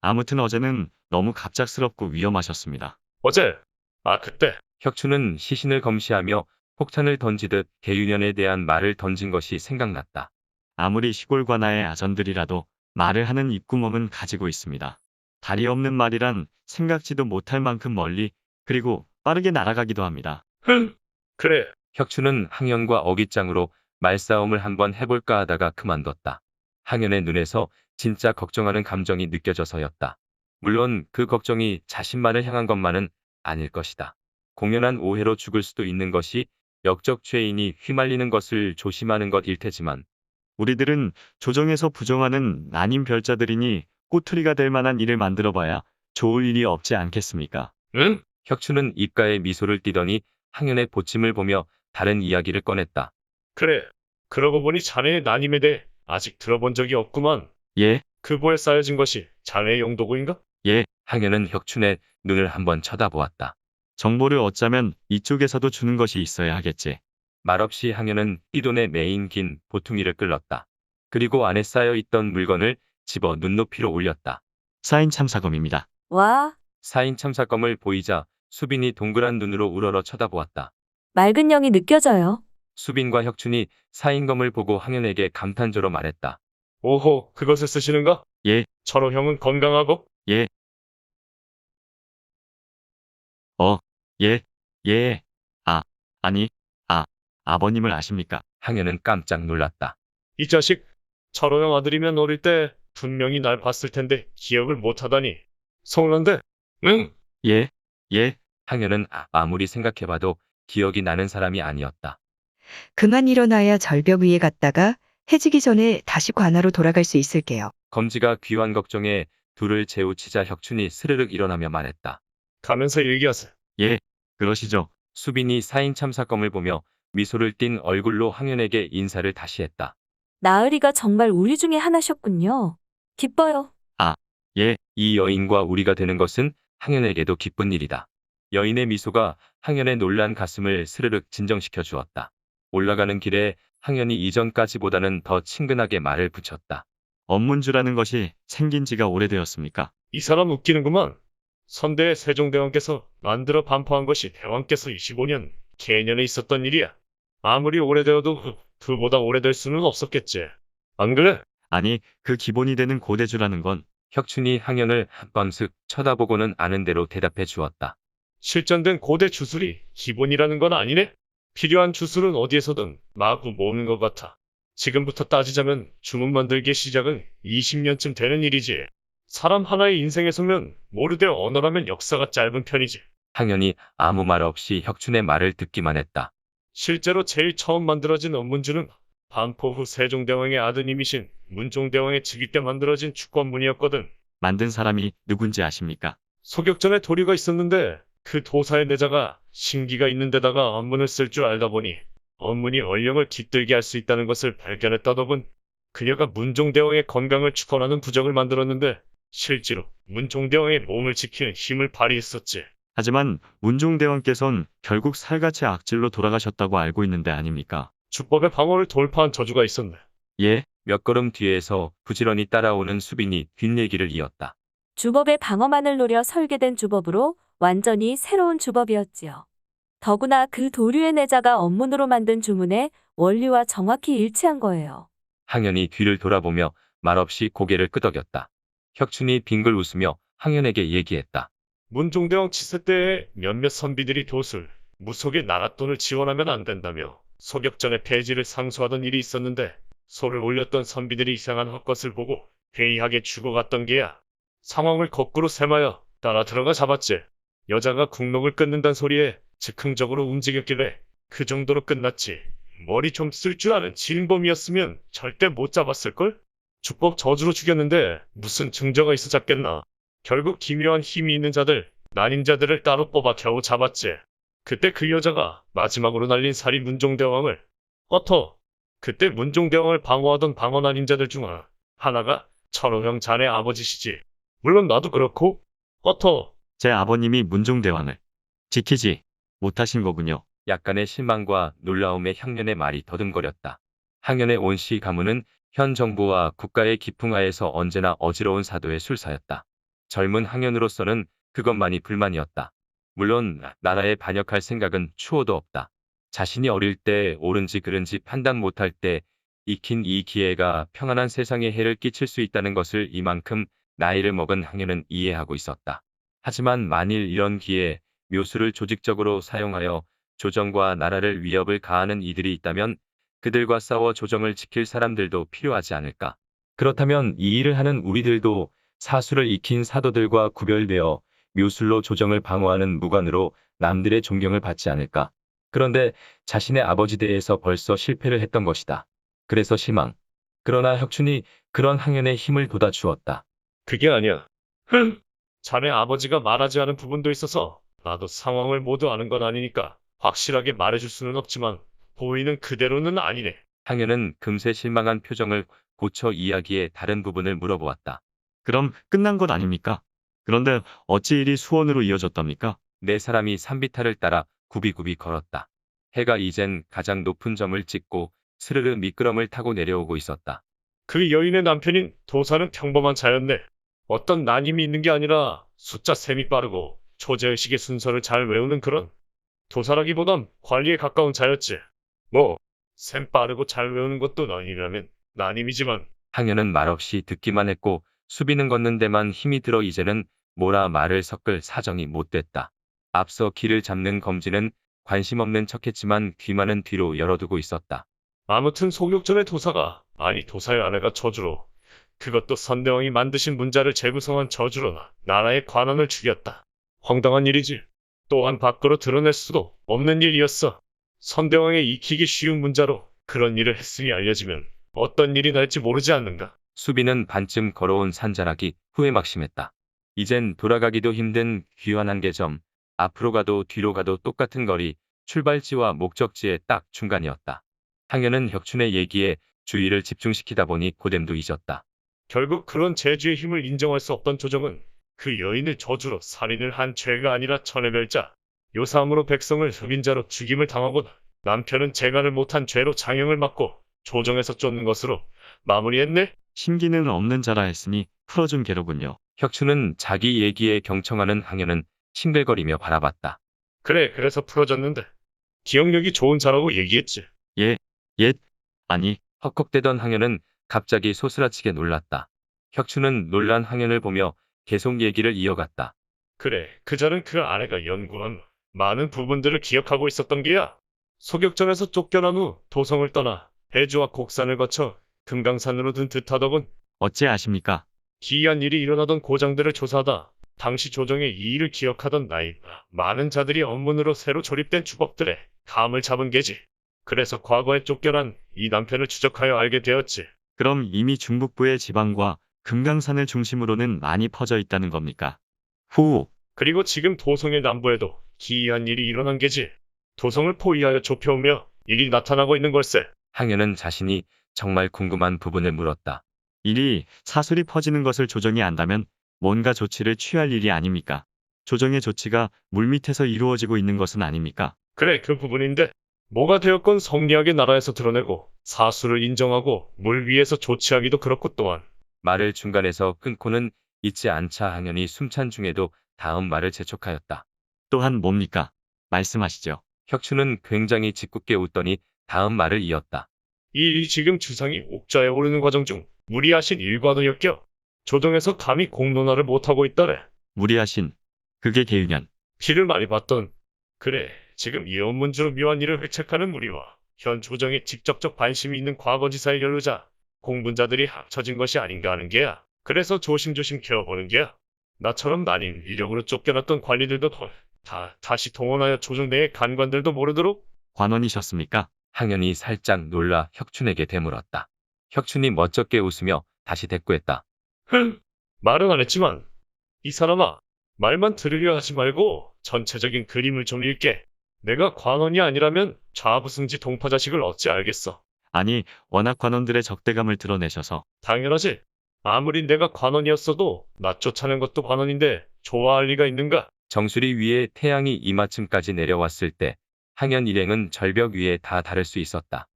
아무튼 어제는 너무 갑작스럽고 위험하셨습니다. 어제, 그때. 혁추는 시신을 검시하며 폭탄을 던지듯 계윤현에 대한 말을 던진 것이 생각났다. 아무리 시골 관아의 아전들이라도 말을 하는 입구멍은 가지고 있습니다. 다리 없는 말이란 생각지도 못할 만큼 멀리 그리고 빠르게 날아가기도 합니다. 그래. 혁추는 항현과 어깃장으로 말싸움을 한번 해볼까 하다가 그만뒀다. 항현의 눈에서 진짜 걱정하는 감정이 느껴져서였다. 물론 그 걱정이 자신만을 향한 것만은 아닐 것이다. 공연한 오해로 죽을 수도 있는 것이 역적 죄인이 휘말리는 것을 조심하는 것일 테지만 우리들은 조정에서 부정하는 난임 별자들이니 꼬투리가 될 만한 일을 만들어봐야 좋을 일이 없지 않겠습니까? 응? 혁추는 입가에 미소를 띠더니 항현의 보침을 보며 다른 이야기를 꺼냈다. 그래. 그러고 보니 자네의 난임에 대해 아직 들어본 적이 없구만. 예, 그 보에 쌓여진 것이 자네의 용도구인가? 예. 항현은 혁춘의 눈을 한번 쳐다보았다. 정보를 얻자면 이쪽에서도 주는 것이 있어야 하겠지. 말없이 항현은 띠돈의 메인 긴 보퉁이를 끌렀다. 그리고 안에 쌓여있던 물건을 집어 눈높이로 올렸다. 사인 참사검입니다. 와, 사인 참사검을 보이자 수빈이 동그란 눈으로 우러러 쳐다보았다. 맑은 영이 느껴져요. 수빈과 혁춘이 사인검을 보고 항현에게 감탄조로 말했다. 오호, 그것을 쓰시는가? 예, 철호 형은 건강하고? 예. 예, 예. 아니, 아버님을 아십니까? 항현은 깜짝 놀랐다. 이 자식, 철호 형 아들이면 어릴 때 분명히 날 봤을 텐데 기억을 못하다니. 서운한데? 응? 예, 예. 항현은 아무리 생각해봐도 기억이 나는 사람이 아니었다. 그만 일어나야 절벽 위에 갔다가 해지기 전에 다시 관아로 돌아갈 수 있을게요. 검지가 귀환 걱정에 둘을 재우치자 혁춘이 스르륵 일어나며 말했다. 가면서 얘기하세요. 예, 그러시죠. 수빈이 사인 참사검을 보며 미소를 띤 얼굴로 항현에게 인사를 다시 했다. 나으리가 정말 우리 중에 하나셨군요. 기뻐요. 예, 이 여인과 우리가 되는 것은 항현에게도 기쁜 일이다. 여인의 미소가 항현의 놀란 가슴을 스르륵 진정시켜 주었다. 올라가는 길에 항현이 이전까지보다는 더 친근하게 말을 붙였다. 업문주라는 것이 생긴 지가 오래되었습니까? 이 사람 웃기는구만. 선대의 세종대왕께서 만들어 반포한 것이 대왕께서 25년 개년에 있었던 일이야. 아무리 오래되어도 그보다 오래될 수는 없었겠지. 안 그래? 아니, 그 기본이 되는 고대주라는 건 혁춘이 항현을 한번 슥 쳐다보고는 아는 대로 대답해 주었다. 실전된 고대 주술이 기본이라는 건 아니네? 필요한 주술은 어디에서든 마구 모으는 것 같아. 지금부터 따지자면 주문 만들기의 시작은 20년쯤 되는 일이지. 사람 하나의 인생에서면 모르되 언어라면 역사가 짧은 편이지. 항현이 아무 말 없이 혁춘의 말을 듣기만 했다. 실제로 제일 처음 만들어진 업문주는 반포 후 세종대왕의 아드님이신 문종대왕의 즉위 때 만들어진 주권문이었거든. 만든 사람이 누군지 아십니까? 소격전에 도리가 있었는데 그 도사의 내자가 신기가 있는 데다가 업문을 쓸 줄 알다 보니 업문이 원령을 깃들게 할 수 있다는 것을 발견했다더군. 그녀가 문종대왕의 건강을 축원하는 부적을 만들었는데 실제로 문종대왕의 몸을 지키는 힘을 발휘했었지. 하지만 문종대왕께선 결국 살같이 악질로 돌아가셨다고 알고 있는데 아닙니까? 주법의 방어를 돌파한 저주가 있었네. 예, 몇 걸음 뒤에서 부지런히 따라오는 수빈이 뒷얘기를 이었다. 주법의 방어만을 노려 설계된 주법으로 완전히 새로운 주법이었지요. 더구나 그 도류의 내자가 업문으로 만든 주문의 원리와 정확히 일치한 거예요. 항현이 뒤를 돌아보며 말없이 고개를 끄덕였다. 혁춘이 빙글 웃으며 항현에게 얘기했다. 문종대왕 치세 때에 몇몇 선비들이 도술, 무속의 나랏돈을 지원하면 안 된다며 소격전의 폐지를 상소하던 일이 있었는데 소를 올렸던 선비들이 이상한 헛것을 보고 회의하게 죽어갔던 게야. 상황을 거꾸로 셈하여 따라 들어가 잡았지. 여자가 국록을 끊는단 소리에 즉흥적으로 움직였길래 그 정도로 끝났지. 머리 좀 쓸 줄 아는 진범이었으면 절대 못 잡았을걸? 주법 저주로 죽였는데 무슨 증거가 있어 잡겠나. 결국 기묘한 힘이 있는 자들, 난임자들을 따로 뽑아 겨우 잡았지. 그때 그 여자가 마지막으로 날린 살이 문종대왕을 그때 문종대왕을 방어하던 방어 난임자들 중 하나가 철호형 자네 아버지시지. 물론 나도 그렇고 제 아버님이 문종대왕을 지키지 못하신 거군요. 약간의 실망과 놀라움에 향년의 말이 더듬거렸다. 항년의 온씨 가문은 현 정부와 국가의 기풍하에서 언제나 어지러운 사도의 술사였다. 젊은 항현으로서는 그것만이 불만이었다. 물론 나라에 반역할 생각은 추호도 없다. 자신이 어릴 때 옳은지 그른지 판단 못할 때 익힌 이 기회가 평안한 세상에 해를 끼칠 수 있다는 것을 이만큼 나이를 먹은 항현은 이해하고 있었다. 하지만 만일 이런 기회에 묘수를 조직적으로 사용하여 조정과 나라를 위협을 가하는 이들이 있다면 그들과 싸워 조정을 지킬 사람들도 필요하지 않을까. 그렇다면 이 일을 하는 우리들도 사수를 익힌 사도들과 구별되어 묘술로 조정을 방어하는 무관으로 남들의 존경을 받지 않을까. 그런데 자신의 아버지 대에서 벌써 실패를 했던 것이다. 그래서 실망. 그러나 혁춘이 그런 항현의 힘을 돋아주었다. 그게 아니야. 자네 아버지가 말하지 않은 부분도 있어서 나도 상황을 모두 아는 건 아니니까 확실하게 말해줄 수는 없지만 보이는 그대로는 아니네. 항현은 금세 실망한 표정을 고쳐 이야기의 다른 부분을 물어보았다. 그럼 끝난 것 아닙니까? 그런데 어찌 일이 수원으로 이어졌답니까? 네 사람이 산비탈을 따라 굽이굽이 걸었다. 해가 이젠 가장 높은 점을 찍고 스르르 미끄럼을 타고 내려오고 있었다. 그 여인의 남편인 도사는 평범한 자였네. 어떤 난임이 있는 게 아니라 숫자 셈이 빠르고 초제의식의 순서를 잘 외우는 그런 도사라기보단 관리에 가까운 자였지. 뭐 셈 빠르고 잘 외우는 것도 난임이라면 난임이지만 항현은 말없이 듣기만 했고 수비는 걷는 데만 힘이 들어 이제는 뭐라 말을 섞을 사정이 못 됐다. 앞서 길을 잡는 검지는 관심 없는 척했지만 귀만은 뒤로 열어두고 있었다. 아무튼 소격전의 도사가 아니 도사의 아내가 저주로 그것도 선대왕이 만드신 문자를 재구성한 저주로 나라의 관원을 죽였다. 황당한 일이지. 또한 밖으로 드러낼 수도 없는 일이었어. 선대왕에 익히기 쉬운 문자로 그런 일을 했음이 알려지면 어떤 일이 날지 모르지 않는가. 수비는 반쯤 걸어온 산자락이 후에 막심했다. 이젠 돌아가기도 힘든 귀환 한계점, 앞으로 가도 뒤로 가도 똑같은 거리, 출발지와 목적지의 딱 중간이었다. 항현은 혁춘의 얘기에 주의를 집중시키다 보니 고됨도 잊었다. 결국 그런 제주의 힘을 인정할 수 없던 조정은 그 여인을 저주로 살인을 한 죄가 아니라 천해별자, 요사함으로 백성을 흑인자로 죽임을 당하고 남편은 재간을 못한 죄로 장형을 맞고 조정에서 쫓는 것으로 마무리했네. 심기는 없는 자라 했으니 풀어준 게로군요. 혁춘은 자기 얘기에 경청하는 항현은 싱글거리며 바라봤다. 그래, 그래서 풀어졌는데 기억력이 좋은 자라고 얘기했지. 아니, 헉헉대던 항현은 갑자기 소스라치게 놀랐다. 혁춘은 놀란 항현을 보며 계속 얘기를 이어갔다. 그래, 그자는 그 아내가 연구한 많은 부분들을 기억하고 있었던 게야. 소격전에서 쫓겨난 후 도성을 떠나 해주와 곡산을 거쳐 금강산으로 든 듯하더군. 어찌 아십니까? 기이한 일이 일어나던 고장들을 조사하다 당시 조정의 이 일을 기억하던 나이 많은 자들이 업문으로 새로 조립된 주법들에 감을 잡은 게지. 그래서 과거에 쫓겨난 이 남편을 추적하여 알게 되었지. 그럼 이미 중북부의 지방과 금강산을 중심으로는 많이 퍼져 있다는 겁니까? 후, 그리고 지금 도성의 남부에도 기이한 일이 일어난 게지. 도성을 포위하여 좁혀오며 일이 나타나고 있는 걸세. 항현은 자신이 정말 궁금한 부분을 물었다. 일이 사술이 퍼지는 것을 조정이 안다면 뭔가 조치를 취할 일이 아닙니까? 조정의 조치가 물밑에서 이루어지고 있는 것은 아닙니까? 그래, 그 부분인데 뭐가 되었건 성리하게 나라에서 드러내고 사수를 인정하고 물 위에서 조치하기도 그렇고 또한 말을 중간에서 끊고는 잊지 않자 항현이 숨찬 중에도 다음 말을 재촉하였다. 또한 뭡니까? 말씀하시죠. 혁춘은 굉장히 짓궂게 웃더니 다음 말을 이었다. 이 일이 지금 주상이 옥좌에 오르는 과정 중 무리하신 일과도 엮여 조정에서 감히 공론화를 못하고 있다래. 무리하신, 그게 계유년. 피를 많이 봤던. 그래, 지금 이 업문주로 묘한 일을 회책하는 무리와 현 조정에 직접적 관심이 있는 과거지사의 연루자, 공분자들이 합쳐진 것이 아닌가 하는 게야. 그래서 조심조심 케어보는 게야. 나처럼 난임 이력으로 쫓겨났던 관리들도 다시 동원하여 조정 내의 간관들도 모르도록. 관원이셨습니까? 항현이 살짝 놀라 혁춘에게 되물었다. 혁춘이 멋쩍게 웃으며 다시 대꾸했다. 말은 안 했지만 이 사람아, 말만 들으려 하지 말고 전체적인 그림을 좀 읽게. 내가 관원이 아니라면 좌부승지 동파 자식을 어찌 알겠어. 아니, 워낙 관원들의 적대감을 드러내셔서 당연하지. 아무리 내가 관원이었어도 나 쫓아낸 것도 관원인데 좋아할 리가 있는가? 정수리 위에 태양이 이마쯤까지 내려왔을 때 항현 일행은 절벽 위에 다 다를 수 있었다.